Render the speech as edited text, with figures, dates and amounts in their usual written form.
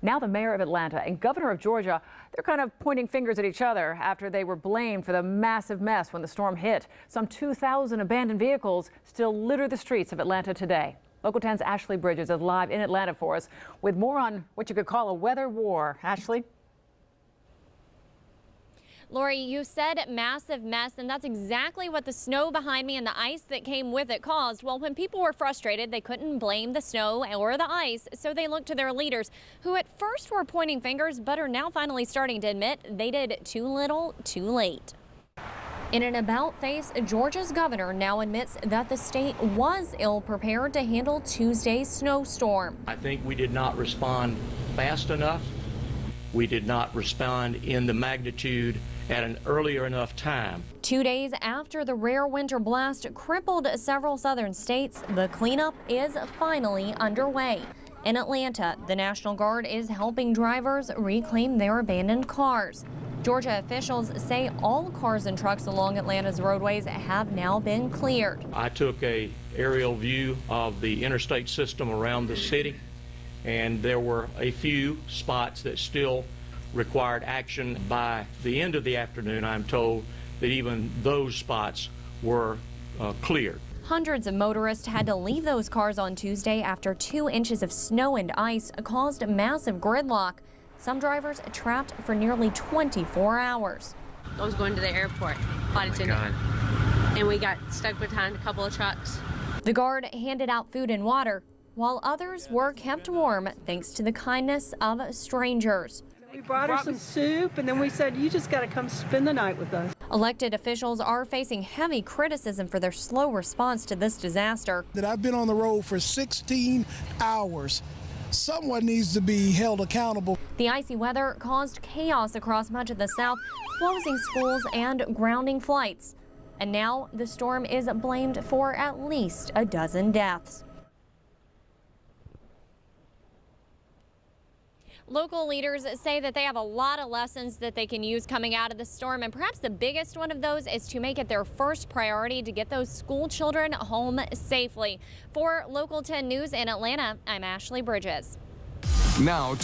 Now the mayor of Atlanta and governor of Georgia, they're kind of pointing fingers at each other after they were blamed for the massive mess when the storm hit. Some 2,000 abandoned vehicles still litter the streets of Atlanta today. Local 10's Ashley Bridges is live in Atlanta for us with more on what you could call a weather war. Ashley? Lori, you said massive mess, and that's exactly what the snow behind me and the ice that came with it caused. Well, when people were frustrated, they couldn't blame the snow or the ice, so they looked to their leaders, who at first were pointing fingers, but are now finally starting to admit they did too little, too late. In an about-face, Georgia's governor now admits that the state was ill-prepared to handle Tuesday's snowstorm. I think we did not respond fast enough. We did not respond in the magnitude at an earlier enough time. 2 days after the rare winter blast crippled several southern states, the cleanup is finally underway. In Atlanta, the National Guard is helping drivers reclaim their abandoned cars. Georgia officials say all cars and trucks along Atlanta's roadways have now been cleared. I took an aerial view of the interstate system around the city, and there were a few spots that still required action. By the end of the afternoon, I'm told that even those spots were cleared. Hundreds of motorists had to leave those cars on Tuesday after 2 inches of snow and ice caused massive gridlock. Some drivers trapped for nearly 24 hours. I was going to the airport, flight attendant, and we got stuck behind a couple of trucks. The Guard handed out food and water, while others were kept warm thanks to the kindness of strangers. We brought her some soup, and then we said, you just got to come spend the night with us. Elected officials are facing heavy criticism for their slow response to this disaster. That I've been on the road for 16 hours. Someone needs to be held accountable. The icy weather caused chaos across much of the South, closing schools and grounding flights. And now the storm is blamed for at least a dozen deaths. Local leaders say that they have a lot of lessons that they can use coming out of the storm, and perhaps the biggest one of those is to make it their first priority to get those school children home safely. For Local 10 News in Atlanta, I'm Ashley Bridges. Now